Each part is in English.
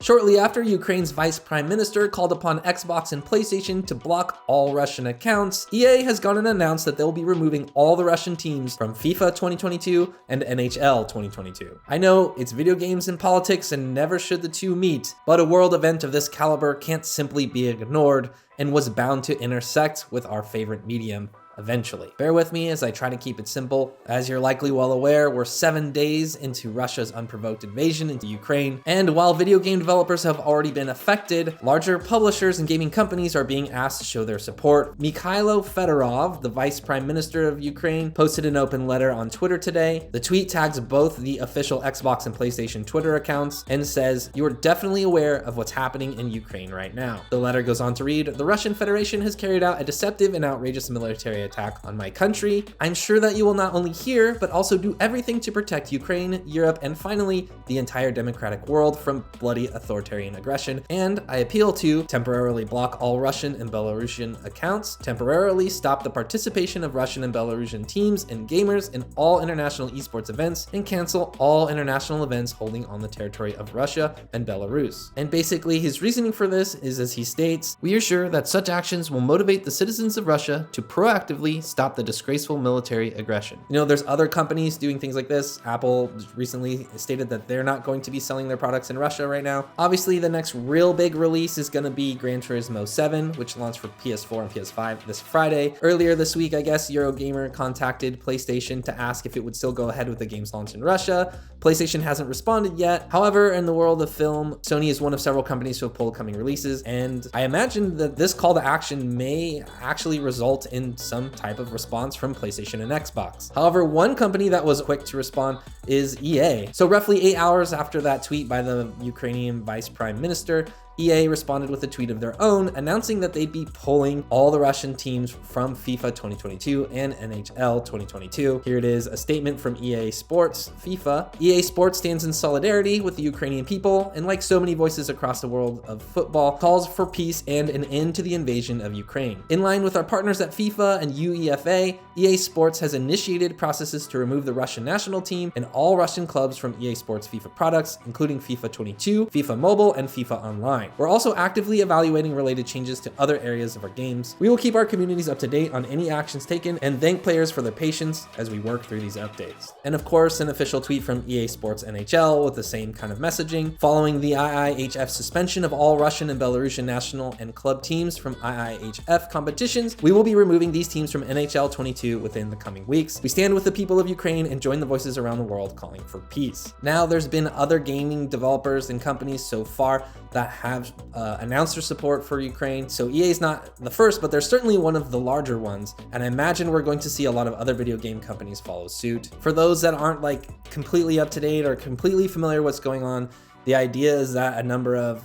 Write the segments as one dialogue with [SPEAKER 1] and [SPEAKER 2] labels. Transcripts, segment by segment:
[SPEAKER 1] Shortly after, Ukraine's vice prime minister called upon Xbox and PlayStation to block all Russian accounts. EA has gone and announced that they'll be removing all the Russian teams from FIFA 2022 and NHL 2022. I know it's video games and politics and never should the two meet, but a world event of this caliber can't simply be ignored and was bound to intersect with our favorite medium eventually. Bear with me as I try to keep it simple. As you're likely well aware, we're 7 days into Russia's unprovoked invasion into Ukraine, and while video game developers have already been affected, larger publishers and gaming companies are being asked to show their support. Mikhailo Fedorov, the vice prime minister of Ukraine, posted an open letter on Twitter today. The tweet tags both the official Xbox and PlayStation Twitter accounts and says, "You are definitely aware of what's happening in Ukraine right now." The letter goes on to read, "The Russian Federation has carried out a deceptive and outrageous military attack on my country. I'm sure that you will not only hear, but also do everything to protect Ukraine, Europe, and finally, the entire democratic world from bloody authoritarian aggression. And I appeal to temporarily block all Russian and Belarusian accounts, temporarily stop the participation of Russian and Belarusian teams and gamers in all international esports events, and cancel all international events holding on the territory of Russia and Belarus." And basically, his reasoning for this is, as he states, "We are sure that such actions will motivate the citizens of Russia to proactively stop the disgraceful military aggression." You know, there's other companies doing things like this. Apple recently stated that they're not going to be selling their products in Russia right now. Obviously, the next real big release is going to be Gran Turismo 7, which launched for PS4 and PS5 this Friday. Earlier this week, I guess, Eurogamer contacted PlayStation to ask if it would still go ahead with the game's launch in Russia. PlayStation hasn't responded yet. However, in the world of film, Sony is one of several companies who have pulled coming releases, and I imagine that this call to action may actually result in some type of response from PlayStation and Xbox. However, one company that was quick to respond is EA. So roughly 8 hours after that tweet by the Ukrainian vice prime minister, EA responded with a tweet of their own announcing that they'd be pulling all the Russian teams from FIFA 2022 and NHL 2022. Here it is, a statement from EA Sports, FIFA. "EA Sports stands in solidarity with the Ukrainian people and, like so many voices across the world of football, calls for peace and an end to the invasion of Ukraine. In line with our partners at FIFA and UEFA, EA Sports has initiated processes to remove the Russian national team and all Russian clubs from EA Sports FIFA products, including FIFA 22, FIFA Mobile, and FIFA Online. We're also actively evaluating related changes to other areas of our games. We will keep our communities up to date on any actions taken and thank players for their patience as we work through these updates." And of course, an official tweet from EA Sports NHL with the same kind of messaging. "Following the IIHF suspension of all Russian and Belarusian national and club teams from IIHF competitions, we will be removing these teams from NHL 22 within the coming weeks. We stand with the people of Ukraine and join the voices around the world calling for peace." Now, there's been other gaming developers and companies so far that have announced their support for Ukraine. So EA is not the first, but they're certainly one of the larger ones. And I imagine we're going to see a lot of other video game companies follow suit. For those that aren't like completely up to date or completely familiar with what's going on, the idea is that a number of,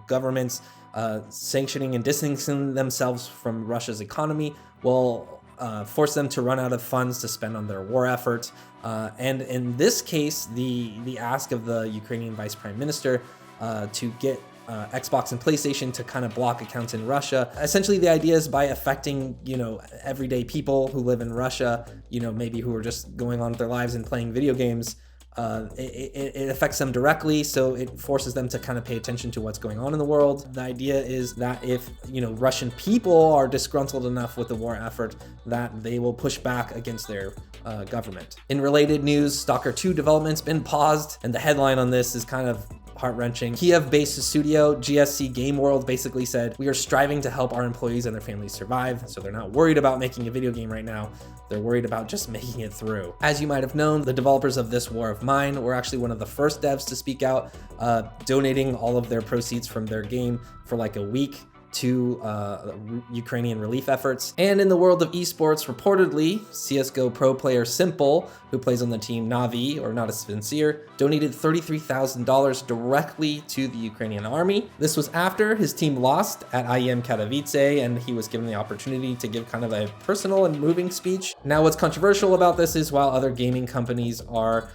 [SPEAKER 1] governments sanctioning and distancing themselves from Russia's economy will force them to run out of funds to spend on their war effort. And in this case, the ask of the Ukrainian vice prime minister to get Xbox and PlayStation to kind of block accounts in Russia. Essentially, the idea is by affecting, everyday people who live in Russia, maybe who are just going on with their lives and playing video games, it affects them directly, so it forces them to kind of pay attention to what's going on in the world. The idea is that if, Russian people are disgruntled enough with the war effort, that they will push back against their government. In related news, Stalker 2 development's been paused, and the headline on this is kind of heart-wrenching. Kiev-based studio GSC Game World basically said, "We are striving to help our employees and their families survive." So they're not worried about making a video game right now. They're worried about just making it through. As you might have known, the developers of This War of Mine were actually one of the first devs to speak out, donating all of their proceeds from their game for like a week to Ukrainian relief efforts. And in the world of esports, reportedly, CSGO pro player Simple, who plays on the team Navi, or Not as Sincere, donated $33,000 directly to the Ukrainian army. This was after his team lost at IEM Katowice, and he was given the opportunity to give kind of a personal and moving speech. Now, what's controversial about this is while other gaming companies are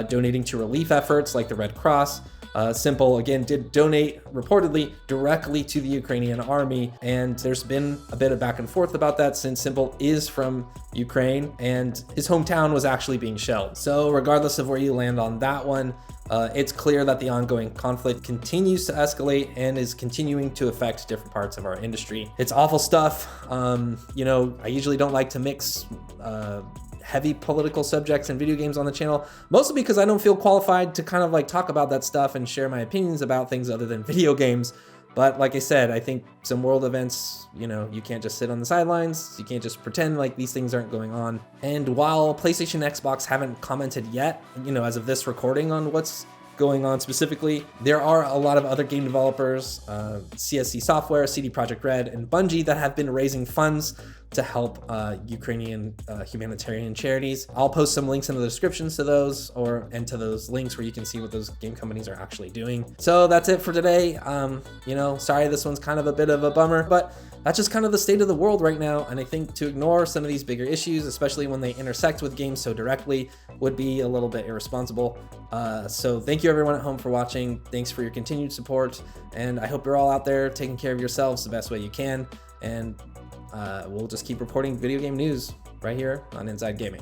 [SPEAKER 1] donating to relief efforts like the Red Cross, Simple, again, did donate reportedly directly to the Ukrainian army, and there's been a bit of back and forth about that since Simple is from Ukraine and his hometown was actually being shelled. So regardless of where you land on that one, It's clear that the ongoing conflict continues to escalate and is continuing to affect different parts of our industry. It's awful stuff. You know, I usually don't like to mix heavy political subjects and video games on the channel, mostly because I don't feel qualified to kind of like talk about that stuff and share my opinions about things other than video games. But like I said, I think some world events, you know, you can't just sit on the sidelines. You can't just pretend like these things aren't going on. And while PlayStation and Xbox haven't commented yet, you know, as of this recording on what's going on specifically, there are a lot of other game developers, CSC Software, CD Projekt Red, and Bungie that have been raising funds to help Ukrainian humanitarian charities. I'll post some links in the descriptions to those and to those links where you can see what those game companies are actually doing. So that's it for today. You know, sorry this one's kind of a bit of a bummer, but that's just kind of the state of the world right now. And I think to ignore some of these bigger issues, especially when they intersect with games so directly, would be a little bit irresponsible. So thank you everyone at home for watching. Thanks for your continued support. And I hope you're all out there taking care of yourselves the best way you can. And we'll just keep reporting video game news right here on Inside Gaming.